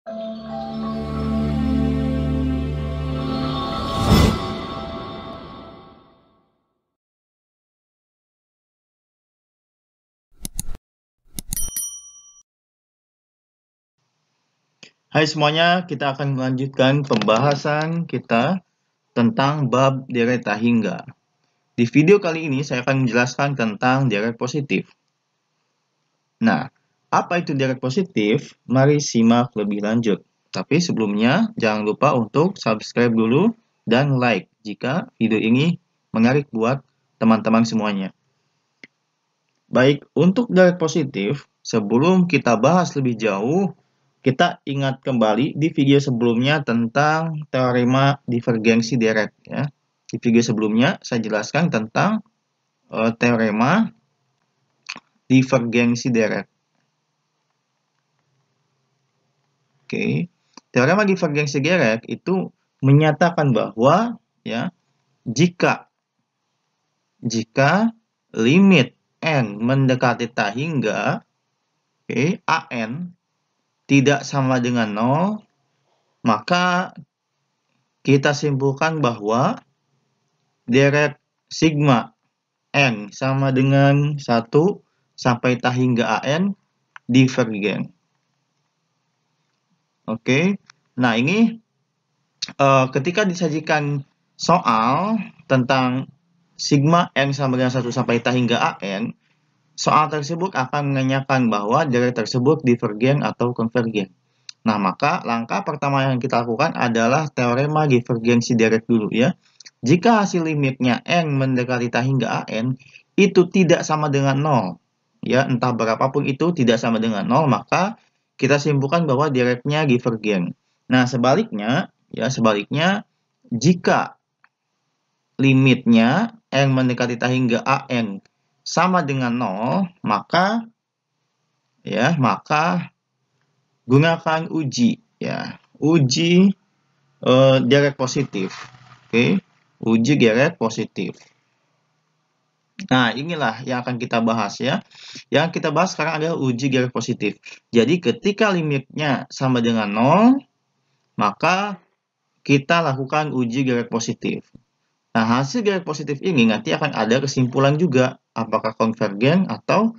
Hai semuanya, kita akan melanjutkan pembahasan kita tentang bab deret tahingga. Di video kali ini saya akan menjelaskan tentang deret positif. Nah, apa itu deret positif? Mari simak lebih lanjut. Tapi sebelumnya, jangan lupa untuk subscribe dulu dan like jika video ini menarik buat teman-teman semuanya. Baik, untuk deret positif, sebelum kita bahas lebih jauh, kita ingat kembali di video sebelumnya tentang teorema divergensi deret. Ya. Di video sebelumnya saya jelaskan tentang teorema divergensi deret. Oke, teorema divergensi deret itu menyatakan bahwa ya jika limit n mendekati tak hingga an tidak sama dengan 0, maka kita simpulkan bahwa deret sigma n sama dengan 1 sampai tak hingga an divergen. Oke, nah ini ketika disajikan soal tentang sigma n sama dengan 1 sampai tak hingga an, soal tersebut akan menanyakan bahwa deret tersebut divergen atau konvergen. Nah, maka langkah pertama yang kita lakukan adalah teorema divergensi deret dulu ya. Jika hasil limitnya n mendekati tak hingga an itu tidak sama dengan 0, ya entah berapapun itu tidak sama dengan 0, maka kita simpulkan bahwa deretnya divergen. Nah, sebaliknya jika limitnya n mendekati tak hingga an sama dengan 0, maka gunakan uji deret positif. Oke, uji deret positif. Nah, inilah yang akan kita bahas ya. Yang kita bahas sekarang adalah uji deret positif. Jadi ketika limitnya sama dengan 0, maka kita lakukan uji deret positif. Nah, hasil deret positif ini nanti akan ada kesimpulan juga, apakah konvergen atau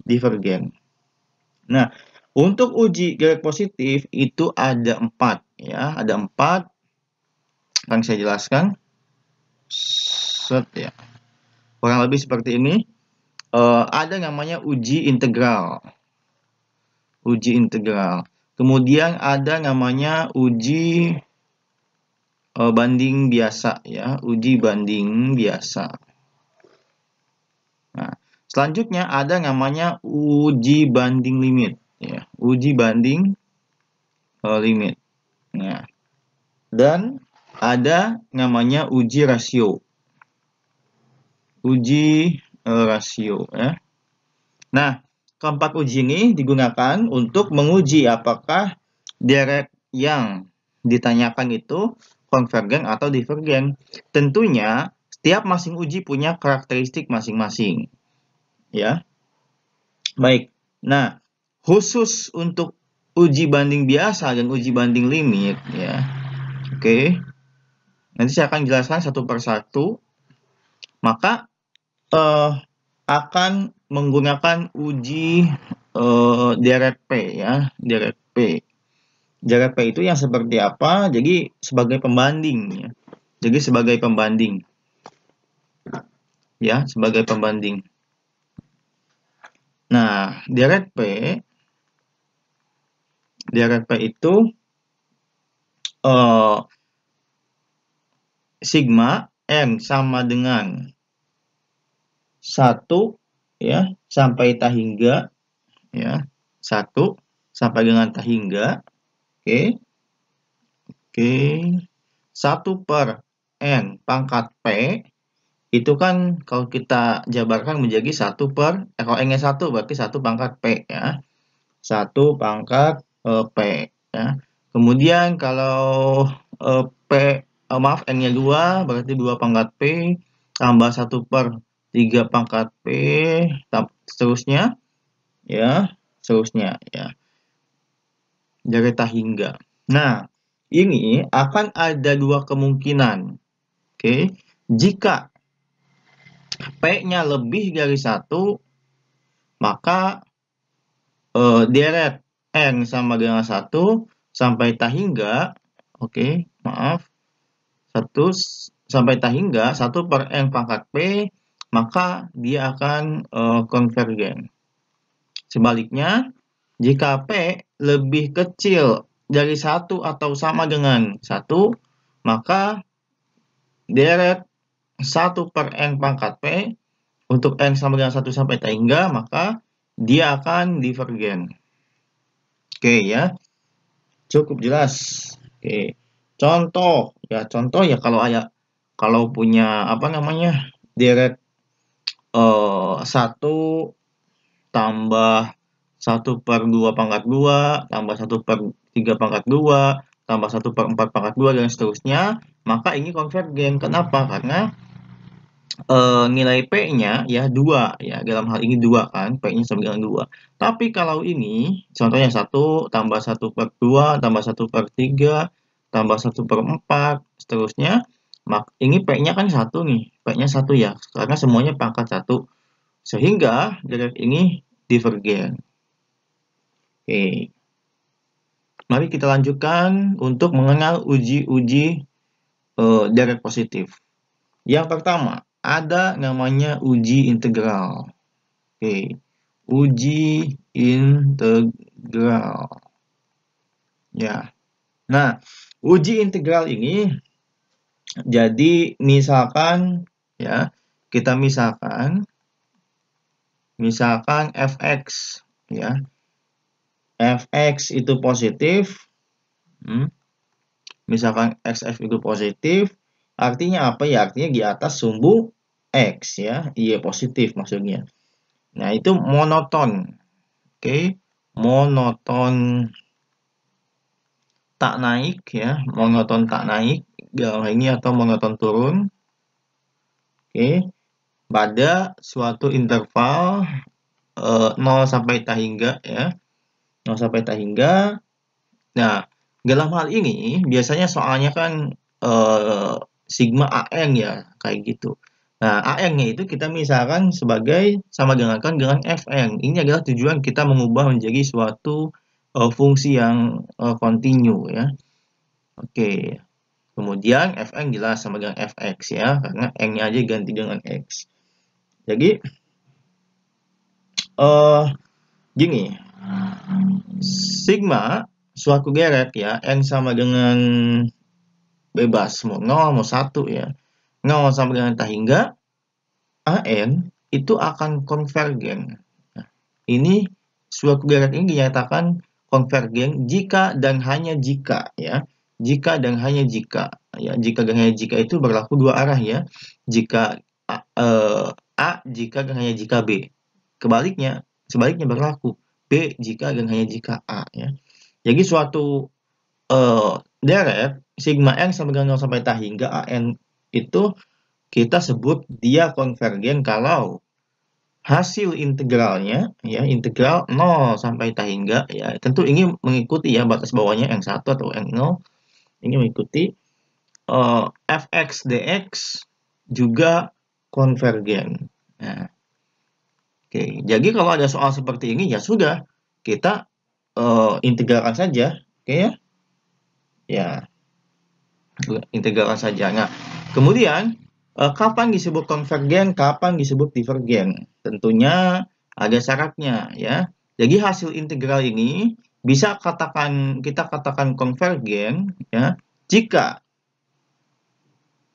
divergen. Nah, untuk uji deret positif itu ada 4 ya, ada 4. Akan saya jelaskan. Ya. Kurang lebih seperti ini. Ada namanya uji integral. Kemudian ada namanya uji banding biasa ya, uji banding biasa. Nah, selanjutnya ada namanya uji banding limit ya, uji banding limit. Nah, dan ada namanya uji rasio. Ya. Nah, keempat uji ini digunakan untuk menguji apakah deret yang ditanyakan itu konvergen atau divergen. Tentunya setiap masing uji punya karakteristik masing-masing. Ya. Baik. Nah, khusus untuk uji banding biasa dan uji banding limit ya. Oke. Nanti saya akan jelaskan satu persatu. Maka akan menggunakan uji deret P ya, deret P. Deret P itu yang seperti apa? Jadi sebagai pembanding ya. Jadi sebagai pembanding. Ya, sebagai pembanding. Nah, deret P itu sigma n sama dengan 1 ya sampai tak hingga ya, 1 sampai dengan tak hingga. Oke. 1 per n pangkat P itu kan kalau kita jabarkan menjadi 1 per kalau n-nya 1 berarti 1 pangkat P ya. 1 pangkat P ya. Kemudian kalau n-nya 2 berarti 2 pangkat P tambah 1 per 3 pangkat P seterusnya ya. dari tak hingga. Nah, ini akan ada dua kemungkinan. Oke, jika P-nya lebih dari 1, maka deret N sama dengan 1 sampai tak hingga, oke, maaf, 1 sampai tak hingga 1 per N pangkat P, maka dia akan konvergen. Sebaliknya, jika P lebih kecil dari 1 atau sama dengan 1, maka deret 1 per N pangkat P untuk N sama dengan 1 sampai tak hingga, maka dia akan divergen. Oke ya, cukup jelas. Oke, contoh ya kalau punya deret 1 tambah 1 per 2 pangkat 2 tambah 1 per 3 pangkat 2 tambah 1 per 4 pangkat 2 dan seterusnya, maka ini konvergen. Kenapa? Karena nilai P-nya ya 2 ya, dalam hal ini 2 kan, P-nya sama dengan 2. Tapi kalau ini contohnya 1 tambah 1 per 2 tambah 1 per 3 tambah 1 per 4 seterusnya, ini P-nya kan 1 nih, P-nya 1 ya, karena semuanya pangkat 1. Sehingga deret ini divergen. Oke. Mari kita lanjutkan untuk mengenal uji-uji deret positif. Yang pertama, ada namanya uji integral. Oke, uji integral. Ya. Nah, uji integral ini jadi misalkan ya, kita misalkan fx ya. Fx itu positif. Misalkan xf itu positif, artinya apa ya? Artinya di atas sumbu x ya, iya positif maksudnya. Nah, itu monoton. Oke, monoton tak naik ya, monoton tak naik dalam hal ini atau monoton turun. Oke, pada suatu interval 0 sampai tak hingga ya. 0 sampai tak hingga. Nah, dalam hal ini biasanya soalnya kan sigma AN ya, kayak gitu. Nah, AN-nya itu kita misalkan sebagai sama dengan Fn. Ini adalah tujuan kita mengubah menjadi suatu fungsi yang kontinu ya. Oke. Kemudian Fn jelas sama dengan Fx ya, karena N-nya aja ganti dengan X. Jadi gini, sigma suatu deret ya, N sama dengan bebas, mau 0, mau 1 ya. 0 sama dengan tak hingga, AN itu akan konvergen. Nah, ini suatu deret ini dinyatakan konvergen jika dan hanya jika ya. Jika dan hanya jika ya. Jika dan hanya jika itu berlaku dua arah ya. Jika A jika dan hanya jika B. Sebaliknya berlaku B jika dan hanya jika A ya. Jadi suatu deret sigma N sama dengan 0 sampai tak hingga AN itu kita sebut dia konvergen kalau hasil integralnya ya, integral 0 sampai tak hingga ya, tentu ini mengikuti ya batas bawahnya N1 atau N0, ini mengikuti fx dx juga konvergen. Nah, oke, jadi kalau ada soal seperti ini ya sudah, kita integralkan saja, oke ya. Ya, integralkan saja. Nah, kemudian kapan disebut konvergen, kapan disebut divergen? Tentunya ada syaratnya ya. Jadi hasil integral ini bisa kita katakan konvergen ya jika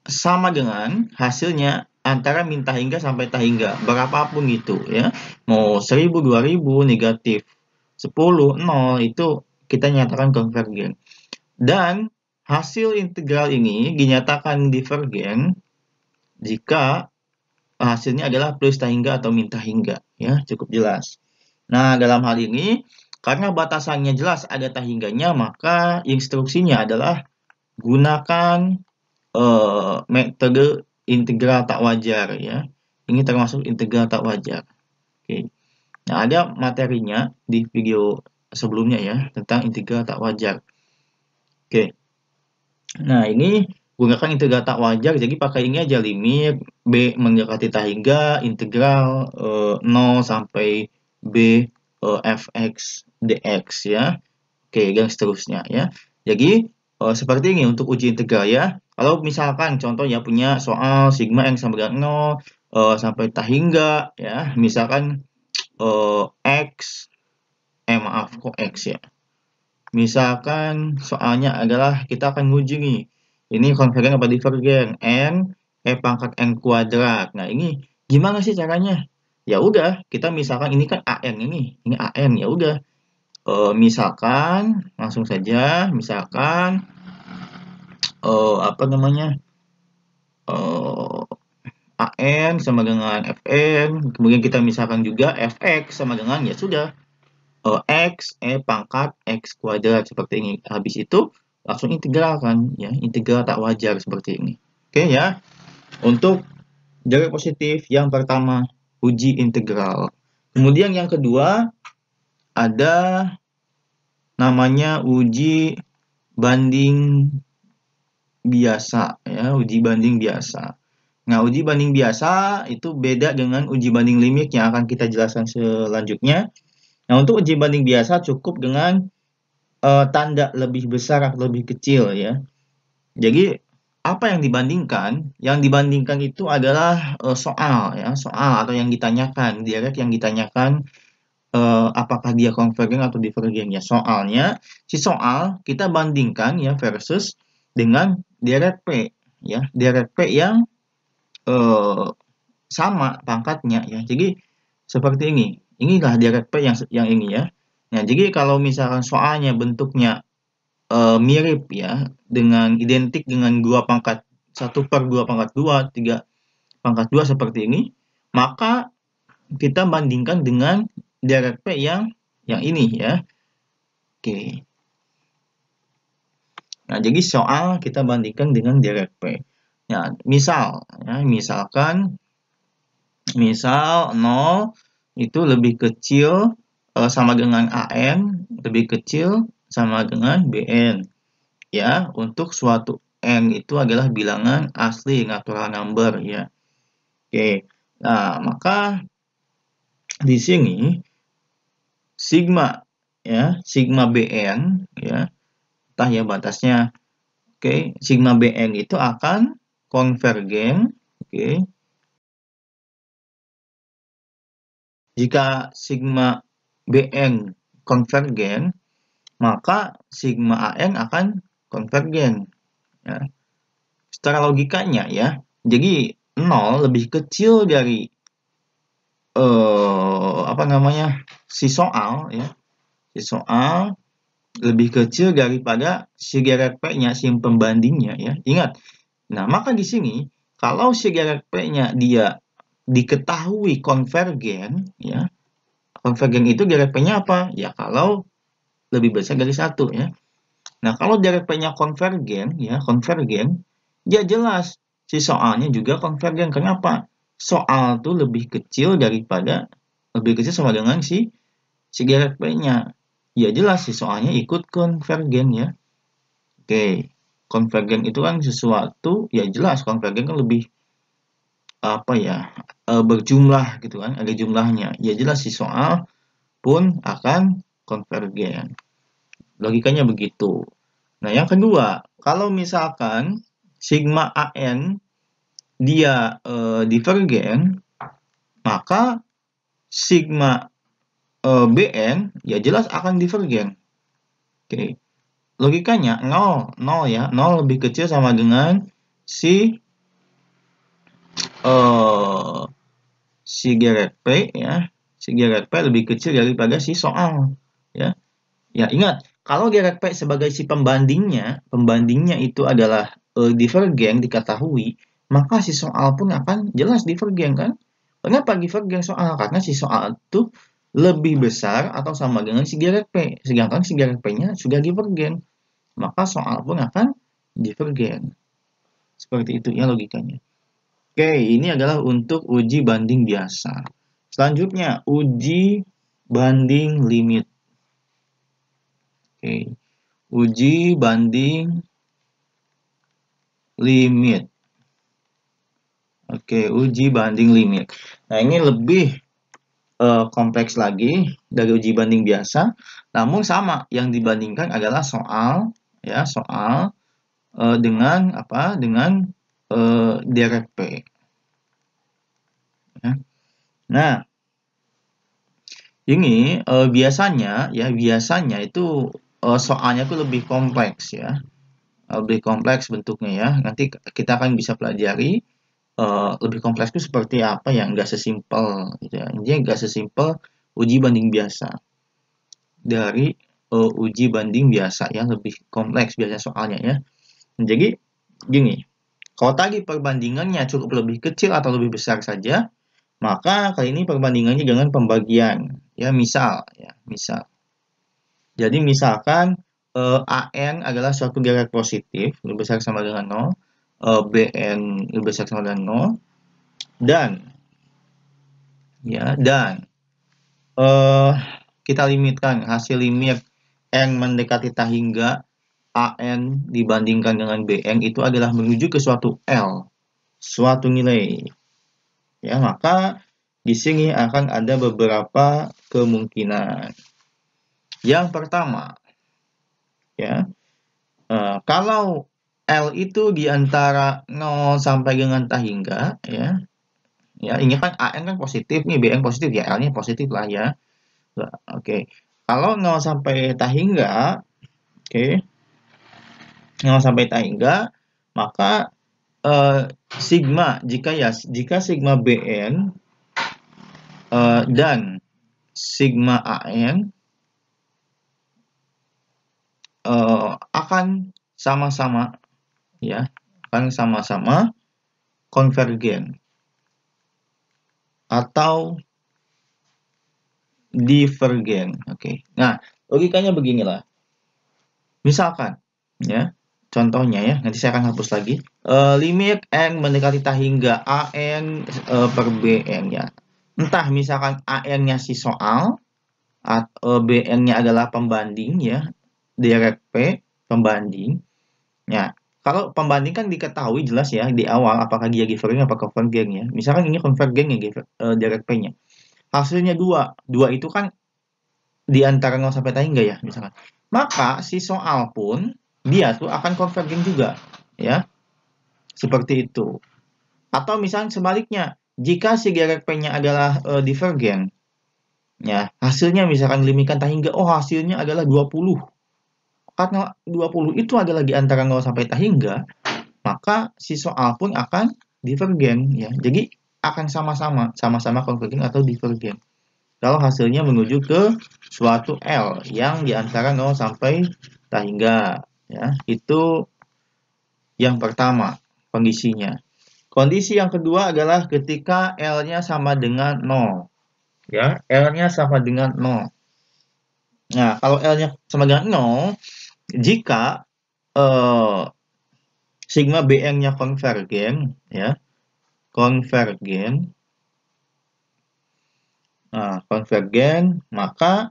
sama dengan hasilnya antara min tak hingga sampai tak hingga, berapapun itu ya. Mau 1000, 2000, negatif 10, 0 itu kita nyatakan konvergen. Dan hasil integral ini dinyatakan divergen jika hasilnya adalah plus tak hingga atau min tak hingga ya, cukup jelas. Nah, dalam hal ini karena batasannya jelas ada tak hingganya, maka instruksinya adalah gunakan metode integral tak wajar ya. Ini termasuk integral tak wajar. Oke. Nah, ada materinya di video sebelumnya ya, tentang integral tak wajar. Oke. Nah, ini gunakan integral tak wajar, jadi pakai ini aja, limit B mendekati tak hingga integral 0 sampai B fx dx ya. Oke, dan seterusnya ya. Jadi, seperti ini untuk uji integral ya. Kalau misalkan contoh ya punya soal sigma yang sama dengan 0 sampai tak hingga ya, misalkan x maaf kok x ya. Misalkan soalnya adalah kita akan nguji nih, ini konvergen apa divergen, n pangkat n kuadrat. Nah, ini gimana sih caranya? Ya udah, kita misalkan ini kan an ini an, ya udah. Misalkan langsung saja, misalkan apa namanya? An sama dengan fn, kemudian kita misalkan juga fx sama dengan ya sudah x pangkat x kuadrat seperti ini. Habis itu langsung integralkan ya, integral tak wajar seperti ini. Oke ya. Untuk jarak positif yang pertama uji integral. Kemudian yang kedua ada namanya uji banding biasa ya, uji banding biasa. Nah, uji banding biasa itu beda dengan uji banding limit yang akan kita jelaskan selanjutnya. Nah, untuk uji banding biasa cukup dengan tanda lebih besar atau lebih kecil ya. Jadi apa yang dibandingkan? Yang dibandingkan itu adalah soal ya, soal atau yang ditanyakan, direct yang ditanyakan apakah dia konvergen atau divergen ya. Soalnya si soal kita bandingkan ya versus dengan direct P ya, direct P yang sama pangkatnya ya. Jadi seperti ini. Inilah direct P yang ini ya. Nah, jadi kalau misalkan soalnya bentuknya mirip ya, dengan identik dengan 2 pangkat 1 per 2 pangkat 2, 3 pangkat 2 seperti ini, maka kita bandingkan dengan direct P yang ini ya. Oke. Nah, jadi soal kita bandingkan dengan direct P. Nah, misalkan misal 0 itu lebih kecil sama dengan AN, lebih kecil sama dengan BN. Ya, untuk suatu N itu adalah bilangan asli, natural number ya. Oke. Nah, maka di sini sigma ya, sigma BN ya, entah ya batasnya. Oke, sigma BN itu akan konvergen, oke. Jika sigma BN konvergen, maka sigma AN akan konvergen ya. Secara logikanya ya. Jadi 0 lebih kecil dari apa namanya? Si soal ya. Si soal lebih kecil daripada si direct P-nya, si pembandingnya ya. Ingat. Nah, maka di sini kalau si direct P-nya dia diketahui konvergen ya. Konvergen itu direct P-nya apa? Ya kalau lebih besar dari 1 ya. Nah, kalau direct P-nya konvergen ya, konvergen, ya jelas si soalnya juga konvergen. Kenapa? Soal tuh lebih kecil sama dengan si direct P-nya. Ya jelas si soalnya ikut konvergen ya. Oke, konvergen itu kan sesuatu, ya jelas konvergen kan lebih apa ya, berjumlah gitu kan, ada jumlahnya. Ya jelas si soal pun akan konvergen. Logikanya begitu. Nah, yang kedua, kalau misalkan sigma AN dia divergen, maka sigma BN ya jelas akan divergen. Oke. Logikanya 0 ya, 0 lebih kecil sama dengan si direct P ya. Si direct P lebih kecil daripada si soal ya. Ya, ingat, kalau direct P sebagai si pembandingnya itu adalah divergen diketahui, maka si soal pun akan jelas divergen kan? Kenapa divergen soal? Karena si soal itu lebih besar atau sama dengan si direct P, sedangkan si direct P-nya sudah divergen, maka soal pun akan divergen. Seperti itu ya logikanya. Oke, ini adalah untuk uji banding biasa. Selanjutnya, uji banding limit. Oke. Uji banding limit. Oke, uji banding limit. Nah, ini lebih kompleks lagi dari uji banding biasa, namun sama, yang dibandingkan adalah soal dengan apa? Dengan deret P. Ya. Nah, ini biasanya itu soalnya tuh lebih kompleks ya, lebih kompleks bentuknya ya. Nanti kita akan bisa pelajari lebih kompleks itu seperti apa ya, nggak sesimpel gitu ya. Intinya nggak sesimpel uji banding biasa. Dari uji banding biasa yang lebih kompleks biasanya soalnya ya. Jadi gini, kalau tadi perbandingannya cukup lebih kecil atau lebih besar saja, maka kali ini perbandingannya dengan pembagian. Ya, misal. Jadi misalkan AN adalah suatu direct positif, lebih besar sama dengan 0, BN lebih besar sama dengan 0, dan kita limitkan hasil limit N mendekati tak hingga AN dibandingkan dengan BN itu adalah menuju ke suatu L, suatu nilai. Ya, maka di sini akan ada beberapa kemungkinan. Yang pertama, ya, kalau L itu di antara 0 sampai dengan tak hingga, ya, ini kan AN kan positif nih, BN positif ya, L-nya positif lah ya. Oke, kalau 0 sampai tak hingga, oke, 0 sampai tak hingga, maka sigma jika sigma BN dan sigma AN akan sama-sama ya, akan sama-sama konvergen atau divergen. Oke. Nah, logikanya beginilah. Misalkan ya, contohnya ya, nanti saya akan hapus lagi. Limit N mendekati tak hingga AN per BN ya. Entah misalkan AN-nya si soal, atau BN-nya adalah pembanding ya, direct P pembanding. Ya, kalau pembanding kan diketahui jelas ya di awal apakah dia divergen apa konvergen ya. Misalkan ini konvergen ya direct P-nya. Hasilnya 2. 2 itu kan di antara 0 sampai tak hingga ya misalkan. Maka si soal pun dia tuh akan konvergen juga ya. Seperti itu. Atau misalnya sebaliknya, jika si direct P-nya adalah divergen ya, hasilnya misalkan limikan tak hingga, oh hasilnya adalah 20. Karena 20 itu adalah di antara 0 sampai tak hingga, maka si soal pun akan divergen ya. Jadi akan sama-sama konvergen atau divergen. Kalau hasilnya menuju ke suatu L yang di antara 0 sampai tak hingga ya. Itu yang pertama kondisinya. Kondisi yang kedua adalah ketika L-nya sama dengan 0. Ya, L-nya sama dengan 0. Nah, kalau L-nya sama dengan 0, jika sigma BN-nya konvergen ya, konvergen. Nah, konvergen maka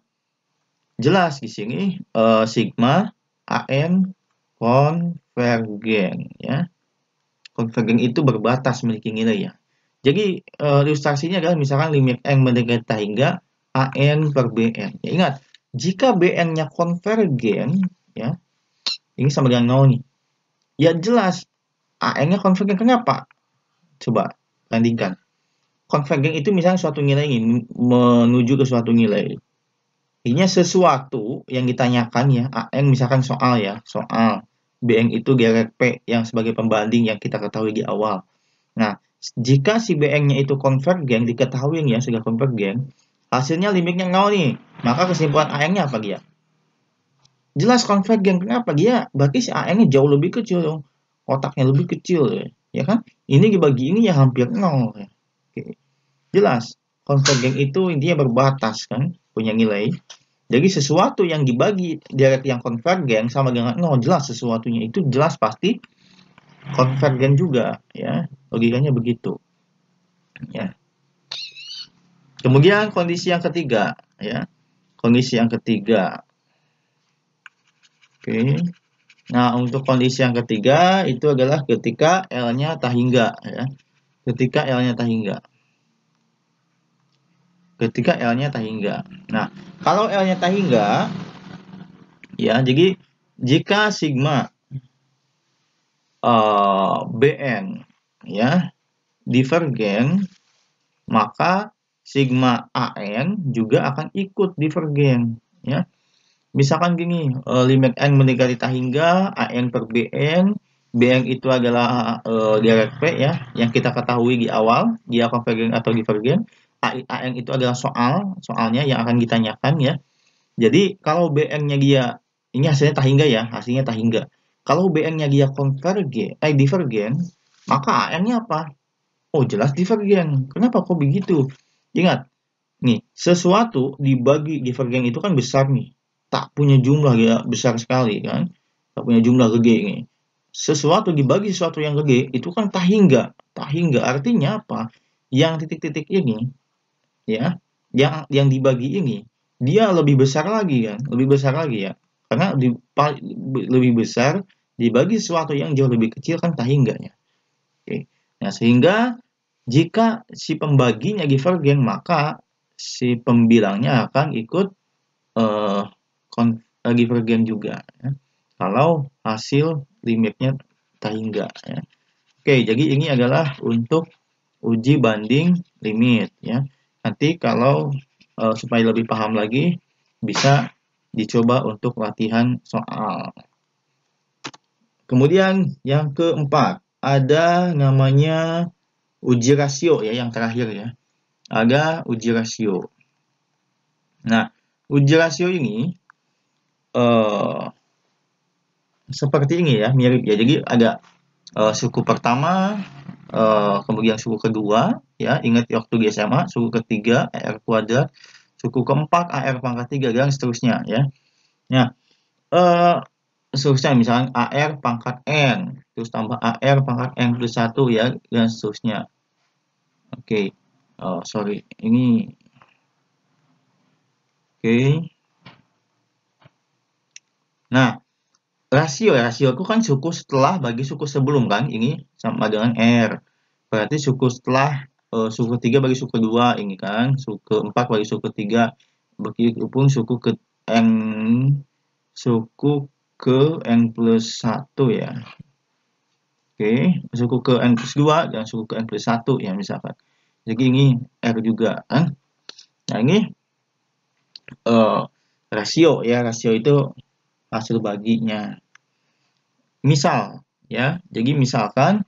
jelas di sini sigma AN konvergen ya. Konvergen itu berbatas memiliki nilai ya. Jadi ilustrasinya adalah misalkan limit N mendekati tak hingga AN per BN. Ya, ingat, jika BN-nya konvergen ya, ini sama dengan 0 nih. Ya jelas AN-nya konvergen. Kenapa? Coba bandingkan. Konvergen itu misalnya suatu nilai ini menuju ke suatu nilai. Ini sesuatu yang ditanyakan ya, AN misalkan soal ya, soal. BN itu direct P yang sebagai pembanding yang kita ketahui di awal. Nah, jika si BN-nya itu konvergen, diketahui ya sudah konvergen, hasilnya limitnya 0 nih. Maka kesimpulan AN-nya apa dia? Jelas konvergen. Kenapa? Dia berarti si AN-nya jauh lebih kecil dong. Otaknya lebih kecil ya kan? Ini dibagi ini ya hampir 0 ya. Oke. Jelas, konvergen itu intinya berbatas kan, punya nilai. Jadi sesuatu yang dibagi direct yang konvergen sama dengan 0, jelas sesuatunya itu jelas pasti konvergen juga ya. Logikanya begitu. Ya. Kemudian kondisi yang ketiga ya. Kondisi yang ketiga. Oke. Nah, untuk kondisi yang ketiga itu adalah ketika L-nya tak hingga ya. Ketika L-nya tak hingga. Ketika L-nya tak hingga. Nah, kalau L-nya tak hingga ya, jadi jika sigma Bn ya divergen, maka sigma An juga akan ikut divergen ya. Misalkan gini, limit n mendekati tak hingga An per Bn, Bn itu adalah direct P ya, yang kita ketahui di awal, dia konvergen atau divergen. An itu adalah soalnya yang akan ditanyakan ya. Jadi kalau Bn-nya dia, ini hasilnya tak hingga ya, hasilnya tak hingga. Kalau Bn-nya dia divergen, maka An-nya apa? Oh, jelas divergen. Kenapa kok begitu? Ingat, nih, sesuatu dibagi divergen itu kan besar nih. Tak punya jumlah ya besar sekali kan. Tak punya jumlah gede nih. Sesuatu dibagi sesuatu yang gede itu kan tak hingga. Tak hingga artinya apa? Yang titik-titik ini ya, yang dibagi ini dia lebih besar lagi kan, lebih besar lagi ya. Karena lebih besar dibagi sesuatu yang jauh lebih kecil kan tak hingga ya. Oke. Nah, sehingga jika si pembaginya divergen, maka si pembilangnya akan ikut eh, divergen juga ya. Kalau hasil limitnya tak hingga ya. Oke, jadi ini adalah untuk uji banding limit ya. Nanti kalau supaya lebih paham lagi bisa dicoba untuk latihan soal. Kemudian yang keempat ada namanya uji rasio ya, yang terakhir ya. Ada uji rasio. Nah, uji rasio ini seperti ini ya, mirip ya. Jadi ada suku pertama, kemudian suku kedua, ya ingat waktu di SMA, suku ketiga AR kuadrat, suku keempat AR pangkat 3 dan seterusnya ya. Nah, seterusnya misalnya AR pangkat N, terus tambah AR pangkat N plus 1 ya, dan seterusnya. Oke, sorry, ini oke. Nah, rasio itu kan suku setelah bagi suku sebelum kan, ini sama dengan R. Berarti suku setelah suku 3 bagi suku 2 ini kan, suku 4 bagi suku 3, begitupun suku ke N plus 1 ya. Oke, suku ke N plus 2 dan suku ke N plus 1 ya misalkan. Jadi ini R juga kan. Nah, ini rasio ya, rasio itu hasil baginya. Misal ya, jadi misalkan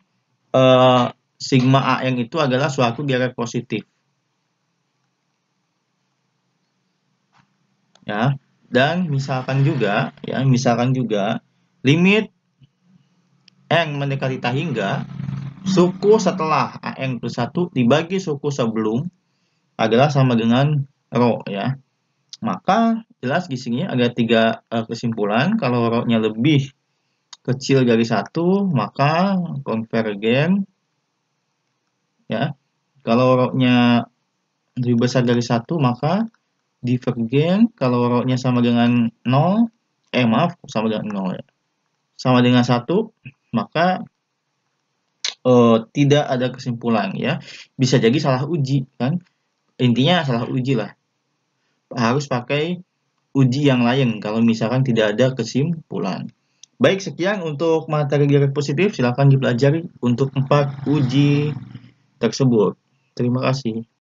sigma AN itu adalah suatu direct positif. Ya, dan misalkan juga limit N mendekati tak hingga suku setelah AN plus 1 dibagi suku sebelum adalah sama dengan rho ya. Maka jelas di sini ada 3 kesimpulan. Kalau rho-nya lebih kecil dari 1 maka konvergen ya. Kalau rho-nya lebih besar dari 1 maka divergen. Kalau rho-nya sama dengan 0, sama dengan 0 ya. Sama dengan 1, maka tidak ada kesimpulan ya. Bisa jadi salah uji kan. Intinya salah uji lah. Harus pakai uji yang lain kalau misalkan tidak ada kesimpulan. Baik, sekian untuk materi direct positif. Silakan dipelajari untuk 4 uji tersebut. Terima kasih.